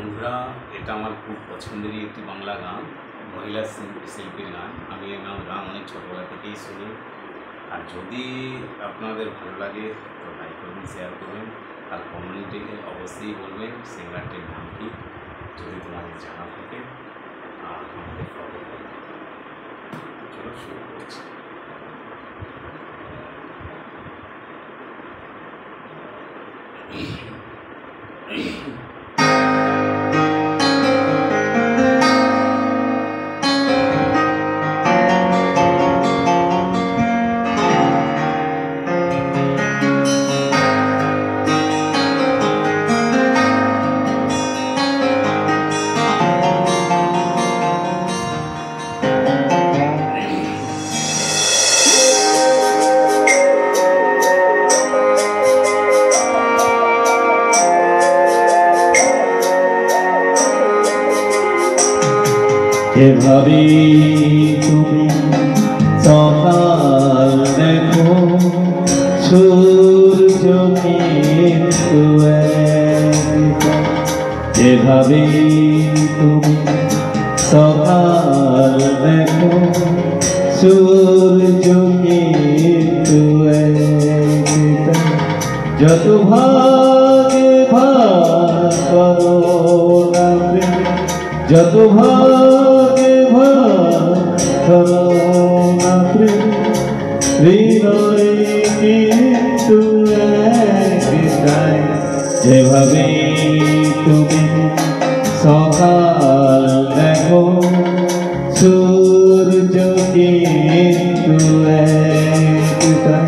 বন্ধুরা, এটা আমার খুব পছন্দেরই একটি বাংলা গান, মহিলা শিল্পীর গান। আমি এই গান অনেক ছোটোবেলা থেকেই শুনি। আর যদি আপনাদের ভালো লাগে তো লাইক করবেন, শেয়ার করবেন, আর কমেন্টে অবশ্যই বলবেন সিঙ্গারটির নাম কি, যদি তোমাদের জানা থাকে। আর আমাদের ফলো করবেন। চলো শুরু করছি। যেভাবে তুমি সকাল দেখো সূর্য কিন্তু যেভাবে তুমি সকাল দেখো সূর্য কিন্তু যত ভাগে ভাগ করো না যত ভাগে ভাগ করো না হৃদয় কিন্তু একটাই যেভাবে তুমি সকাল দেখো সূর্য কিন্তু একটাই।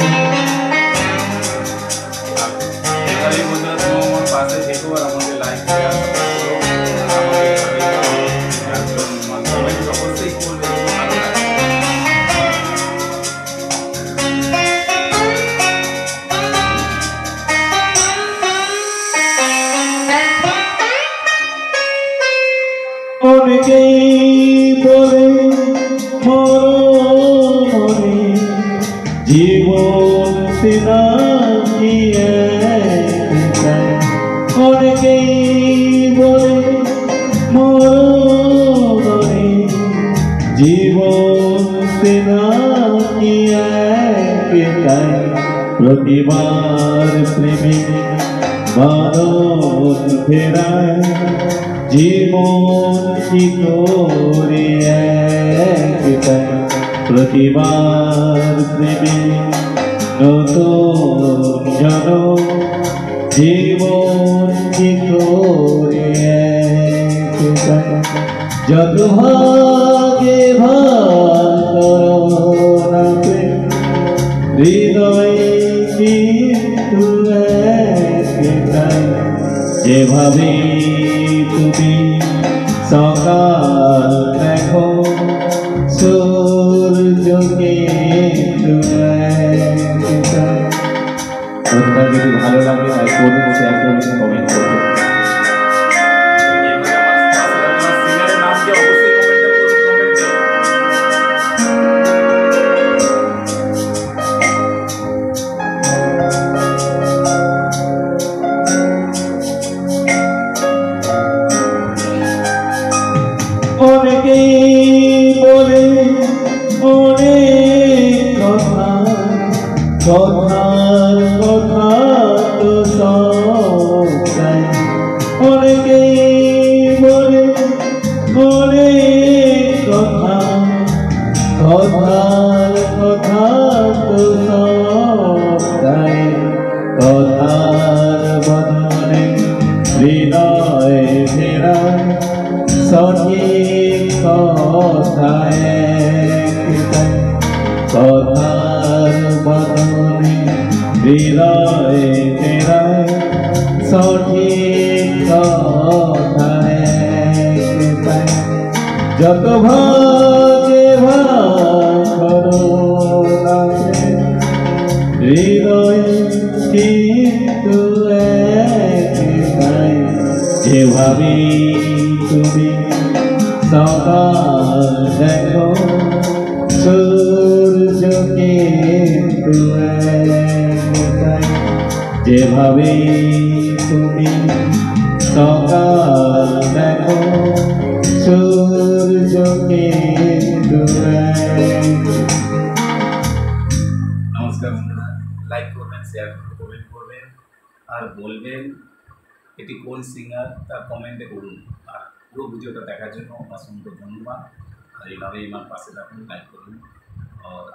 অনেকেই বলে মরণে জীবন সিনা কি অনেকেই বলে মরণে জীবন সিনা কি প্রতিবার প্রেমী বাদল ফেরায় জীবন কি করে একটাই প্রতিবার প্রেমে নতুন জনম জীবন কি করে একটাই যত ভাগে ভাগ করো হৃদয় কিন্তু একটাই যেভাবে তুমি সকাল দেখো সূর্য কিন্তু একটাই। তোমরা যদি ভালো লাগে লাইক করবেন, শেয়ার করবেন, কমেন্ট করবেন। অনেকেই বলে অনেক কথা কথার কথা তো সব অনেকেই বলে অনেক কথা কথার কথা তো সব কথার বদলে হৃদয় ফেরায় সঠিক কথায় কথার বদলে হৃদয় ফেরায় সঠিক কথায় যত ভাগে ভাগ করো না হৃদয় কিন্তু একটাই যেভাবে তুমি সকাল দেখো সূর্য কিন্তু একটাই যেভাবে তুমি সকাল দেখো সূর্যকে নমস্কার বন্ধুরা, লাইক করবেন, শেয়ার করবেন, কমেন্ট করবেন আর বলবেন এটি কোন সিঙ্গার তা কমেন্টে করুন। আর পুরো ভিডিওটা দেখার জন্য অসংখ্য ধন্যবাদ। আর এইভাবেই আমার পাশে থাকুন, লাইক করুন। আর